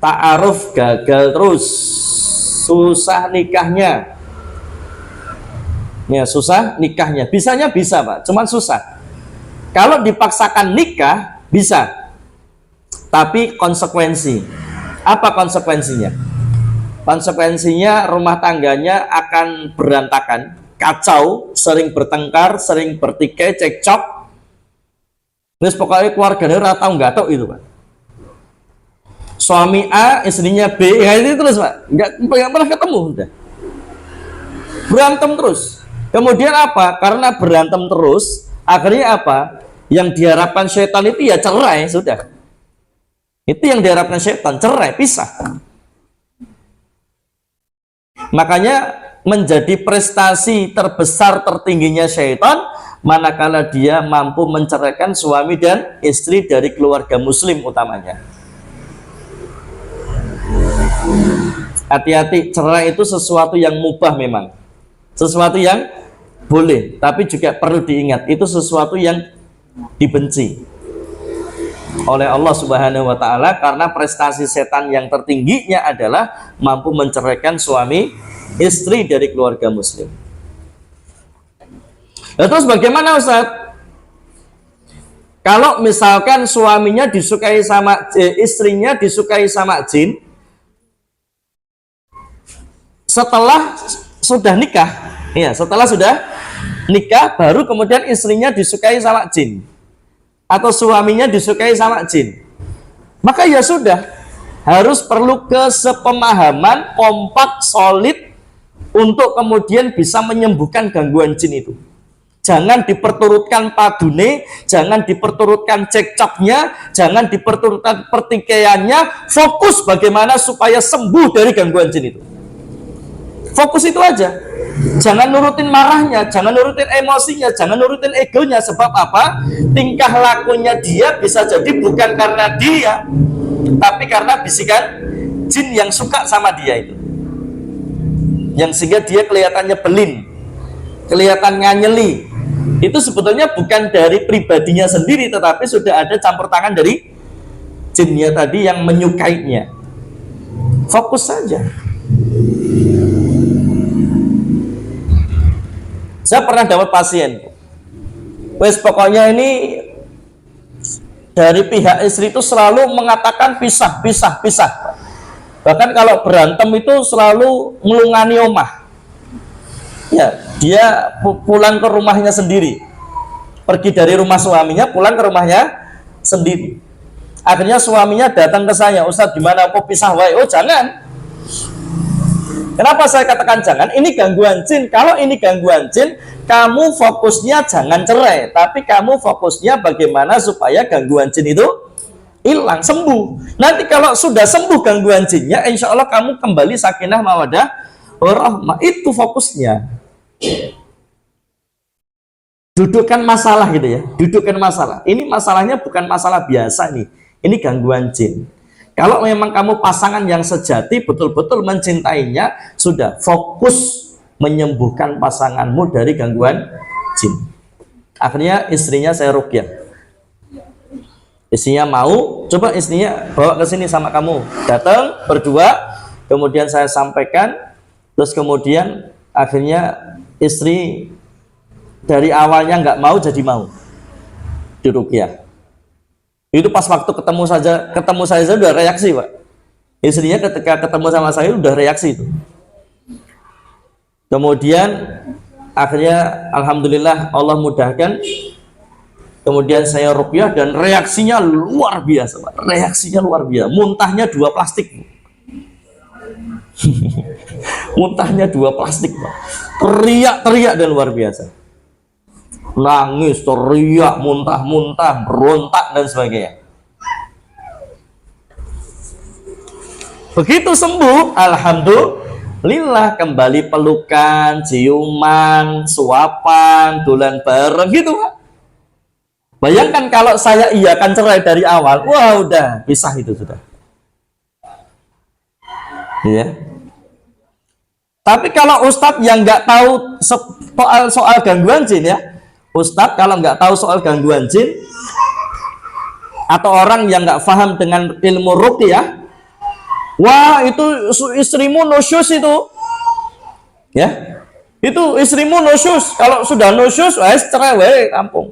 ta'aruf gagal terus, susah nikahnya. Ya, susah nikahnya. Bisanya bisa, Pak, cuman susah. Kalau dipaksakan nikah bisa, tapi konsekuensi. Apa konsekuensinya? Konsekuensinya rumah tangganya akan berantakan, kacau, sering bertengkar, sering bertikai, cekcok. Terus pokoknya keluarganya ratau nggak tahu itu, Pak. Suami A, istrinya B, ya ini terus, Pak. Nggak pernah ketemu, udah. Berantem terus. Kemudian apa? Karena berantem terus, akhirnya apa? Yang diharapkan setan itu ya cerai, sudah. Itu yang diharapkan setan, cerai, pisah. Makanya menjadi prestasi terbesar tertingginya setan manakala dia mampu menceraikan suami dan istri dari keluarga muslim utamanya. Hati-hati, cerai itu sesuatu yang mubah memang. Sesuatu yang boleh, tapi juga perlu diingat itu sesuatu yang dibenci oleh Allah Subhanahu wa taala, karena prestasi setan yang tertingginya adalah mampu menceraikan suami istri dari keluarga muslim. Nah, terus bagaimana, Ustaz? Kalau misalkan suaminya disukai sama istrinya disukai sama jin setelah sudah nikah, ya, setelah sudah nikah baru kemudian istrinya disukai sama jin atau suaminya disukai sama jin, maka ya sudah, harus perlu kesepemahaman kompak solid untuk kemudian bisa menyembuhkan gangguan jin itu. Jangan diperturutkan padune, jangan diperturutkan cekcoknya, jangan diperturutkan pertikaiannya. Fokus bagaimana supaya sembuh dari gangguan jin itu. Fokus itu aja. Jangan nurutin marahnya, jangan nurutin emosinya, jangan nurutin egonya. Sebab apa? Tingkah lakunya dia bisa jadi bukan karena dia, tapi karena bisikan jin yang suka sama dia itu, yang sehingga dia kelihatannya belin, kelihatan nganyeli. Itu sebetulnya bukan dari pribadinya sendiri, tetapi sudah ada campur tangan dari jinnya tadi yang menyukainya. Fokus saja. Saya pernah dapat pasien, wes pokoknya ini dari pihak istri itu selalu mengatakan pisah. Bahkan kalau berantem itu selalu melungani omah. Ya, dia pulang ke rumahnya sendiri, pergi dari rumah suaminya pulang ke rumahnya sendiri. Akhirnya suaminya datang ke saya, Ustadz gimana, kok pisah wae? Oh jangan. Kenapa saya katakan jangan? Ini gangguan jin. Kalau ini gangguan jin, kamu fokusnya jangan cerai, tapi kamu fokusnya bagaimana supaya gangguan jin itu hilang, sembuh. Nanti kalau sudah sembuh gangguan jinnya, insya Allah kamu kembali sakinah mawadah warahmah. Itu fokusnya. Dudukkan masalah gitu ya, dudukkan masalah. Ini masalahnya bukan masalah biasa nih, ini gangguan jin. Kalau memang kamu pasangan yang sejati, betul-betul mencintainya, sudah fokus menyembuhkan pasanganmu dari gangguan jin. Akhirnya istrinya saya ruqyah. Istrinya mau, coba istrinya bawa ke sini sama kamu. Datang berdua, kemudian saya sampaikan, terus kemudian akhirnya istri dari awalnya nggak mau jadi mau di ruqyah. Itu pas waktu ketemu saya udah reaksi, Pak. Istrinya ketika ketemu sama saya udah reaksi itu. Kemudian akhirnya alhamdulillah Allah mudahkan. Kemudian saya ruqyah dan reaksinya luar biasa, Pak. Reaksinya luar biasa. Muntahnya 2 plastik. Muntahnya 2 plastik, Pak. Teriak-teriak dan luar biasa. Nangis, teriak, muntah-muntah, berontak dan sebagainya. Begitu sembuh, alhamdulillah, kembali pelukan, ciuman, suapan, dolan bareng gitu, Pak. Bayangkan kalau saya iakan cerai dari awal, wah udah pisah itu sudah. Ya. Tapi kalau ustadz yang nggak tahu soal gangguan jin ya, ustadz kalau nggak tahu soal gangguan jin atau orang yang nggak paham dengan ilmu ruqyah, Wah, itu istrimu nosyus itu. Ya. Itu istrimu nosyus. Kalau sudah nosyus, wes cerai wae kampung.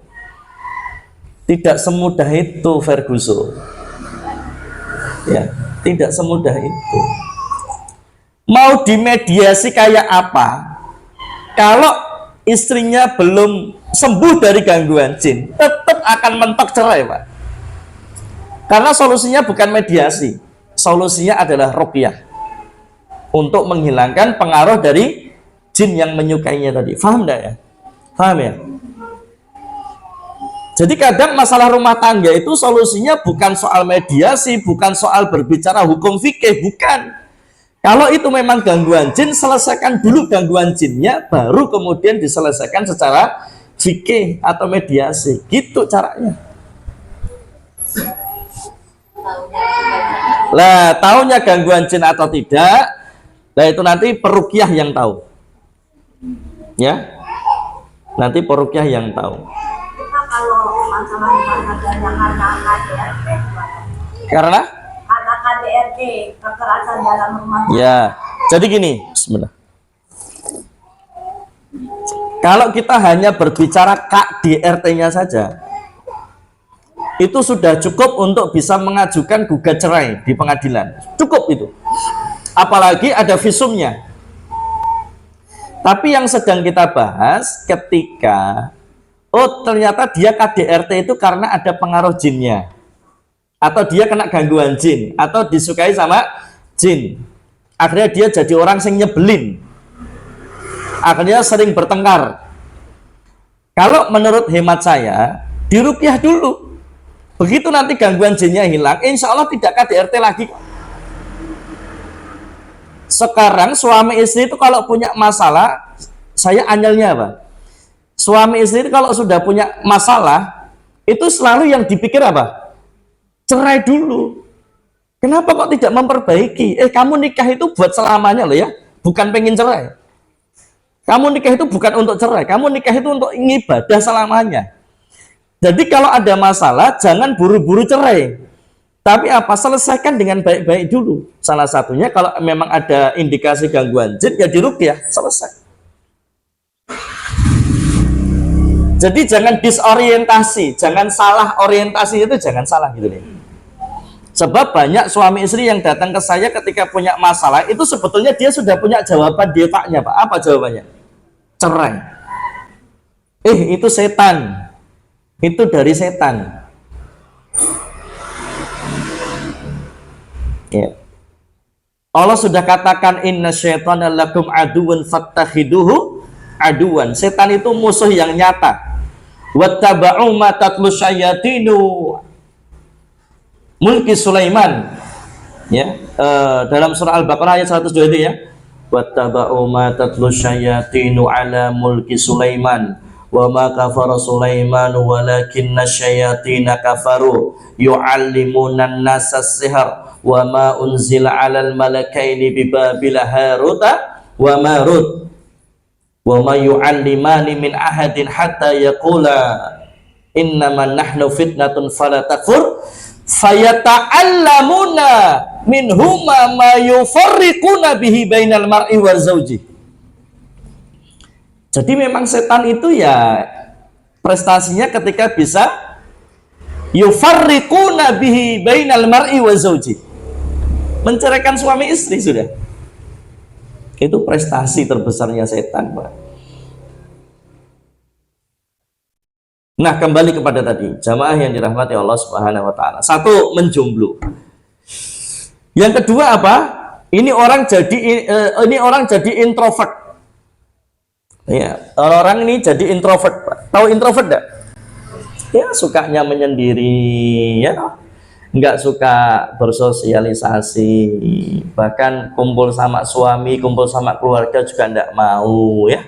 Tidak semudah itu, Ferguson. Ya, tidak semudah itu. Mau dimediasi kayak apa? Kalau istrinya belum sembuh dari gangguan jin, tetap akan mentok cerai, Pak. Karena solusinya bukan mediasi, solusinya adalah ruqyah untuk menghilangkan pengaruh dari jin yang menyukainya tadi. Paham enggak ya? Paham ya? Jadi kadang masalah rumah tangga itu solusinya bukan soal mediasi, bukan soal berbicara hukum fikih, bukan. Kalau itu memang gangguan jin, selesaikan dulu gangguan jinnya, baru kemudian diselesaikan secara fikih atau mediasi. Gitu caranya. Lah, taunya gangguan jin atau tidak, nah itu nanti peruqyah yang tahu. Ya. Nanti peruqyah yang tahu. Kalau masalah yang Karena KDRT, kekerasan dalam rumah. ya, jadi gini, bismillah. Kalau kita hanya berbicara KDRT-nya saja, itu sudah cukup untuk bisa mengajukan gugat cerai di pengadilan. Cukup itu. Apalagi ada visumnya. Tapi yang sedang kita bahas ketika ternyata dia KDRT itu karena ada pengaruh jinnya, atau dia kena gangguan jin, atau disukai sama jin, akhirnya dia jadi orang yang nyebelin, akhirnya sering bertengkar. Kalau menurut hemat saya, diruqyah dulu. Begitu nanti gangguan jinnya hilang, insya Allah tidak KDRT lagi. Sekarang suami istri itu kalau punya masalah, saya anyelnya apa? Suami istri itu kalau sudah punya masalah, itu selalu yang dipikir apa? Cerai dulu. Kenapa kok tidak memperbaiki? Kamu nikah itu buat selamanya loh ya, bukan pengen cerai. Kamu nikah itu bukan untuk cerai, kamu nikah itu untuk ibadah selamanya. Jadi kalau ada masalah, jangan buru-buru cerai. Tapi apa? Selesaikan dengan baik-baik dulu. Salah satunya kalau memang ada indikasi gangguan jin, ya diruqyah, selesai. Jadi jangan disorientasi, jangan salah orientasi, itu jangan salah gitu nih. Sebab banyak suami istri yang datang ke saya ketika punya masalah, itu sebetulnya dia sudah punya jawaban defaknya, Pak. Apa jawabannya? Cerai. Itu setan. Itu dari setan. Ya. Allah sudah katakan inna syaitana lakum aduun fattakhiduhu aduan. Setan itu musuh yang nyata. Wattaba'u ma tatlu syayatinu mulki Sulaiman. Ya, dalam surah Al-Baqarah ayat 102 itu ya. Wattaba'u ma tatlu syayatinu ala mulki Sulaiman. Wa ma kafara Sulaiman walakinna syayatina kafaru yu'allimuna an-nasa as-sihr wa ma unzila 'alal malakaini bi Babil Haruta wa Marut wa ma yu'allimani min ahadin hatta yaqula innama nahnu fitnatun fala takfur fayata'allamuna minhuma ma yufarriquna bihi bainal mar'i wa zawji. Jadi memang setan itu ya prestasinya ketika bisa yufarriquna bihi bainal mar'i wa zawji, menceraikan suami istri sudah. Itu prestasi terbesarnya setan, Pak. Nah, kembali kepada tadi, jamaah yang dirahmati Allah Subhanahu wa taala. Satu, menjomblo. Yang kedua apa? Ini orang jadi introvert. Ya, orang ini jadi introvert, Pak. Tahu introvert enggak? Ya, sukanya menyendiri, ya. Enggak suka bersosialisasi, bahkan kumpul sama suami, kumpul sama keluarga juga enggak mau, ya.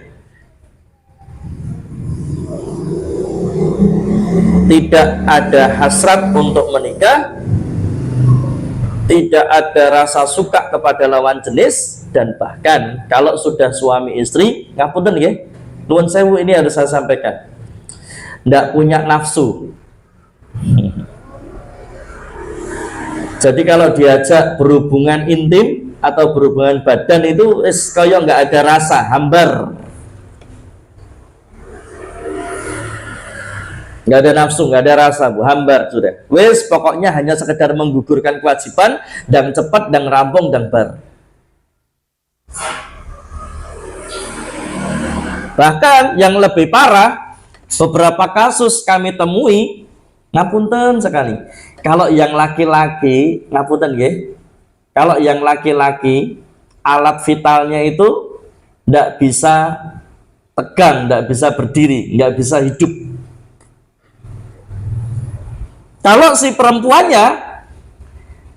Tidak ada hasrat untuk menikah, tidak ada rasa suka kepada lawan jenis, dan bahkan kalau sudah suami istri, ngapunten nggih, nuwun sewu, ini harus saya sampaikan, tidak punya nafsu. Jadi kalau diajak berhubungan intim atau berhubungan badan itu kaya nggak ada rasa, hambar, nggak ada nafsu, nggak ada rasa, bu, hambar sudah. Wes pokoknya hanya sekedar menggugurkan kewajiban dan cepat dan rampung dan bar. Bahkan yang lebih parah, beberapa kasus kami temui, ngapunten sekali. Kalau yang laki-laki, ngapunten nggih. Kalau yang laki-laki, alat vitalnya itu tidak bisa tegang, tidak bisa berdiri, nggak bisa hidup. Kalau si perempuannya,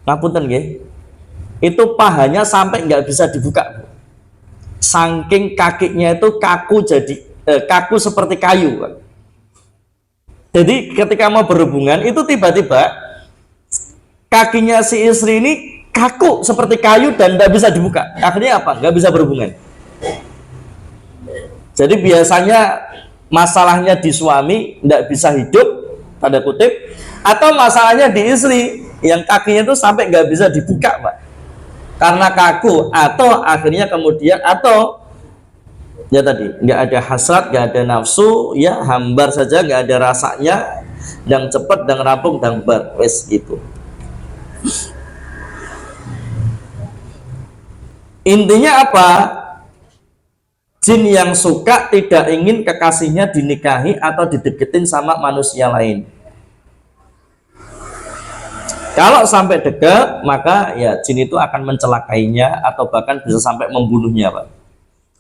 ngapunten nggih, itu pahanya sampai nggak bisa dibuka. Saking kakinya itu kaku, jadi kaku seperti kayu. Jadi ketika mau berhubungan itu tiba-tiba kakinya si istri ini kaku seperti kayu dan tidak bisa dibuka. Akhirnya apa? Nggak bisa berhubungan. Jadi biasanya masalahnya di suami tidak bisa hidup, tanda kutip, atau masalahnya di istri yang kakinya itu sampai nggak bisa dibuka, Pak, karena kaku, atau akhirnya kemudian, atau ya tadi nggak ada hasrat, nggak ada nafsu, ya hambar saja, nggak ada rasanya, dan cepat dan rampung dan bar, wes gitu. Intinya apa? Jin yang suka tidak ingin kekasihnya dinikahi atau dideketin sama manusia lain. Kalau sampai dekat, maka ya jin itu akan mencelakainya atau bahkan bisa sampai membunuhnya, Pak.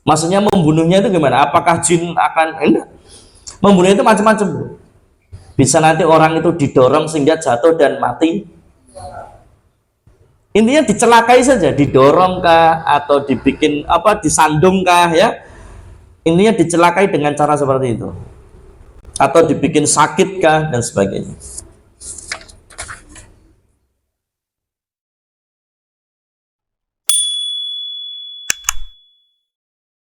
Maksudnya membunuhnya itu gimana? Apakah jin akan enggak? Membunuhnya itu macam-macam. Bisa nanti orang itu didorong sehingga jatuh dan mati. Intinya dicelakai saja, didorong kah atau dibikin apa, disandung kah, ya. Intinya dicelakai dengan cara seperti itu. Atau dibikin sakit kah dan sebagainya.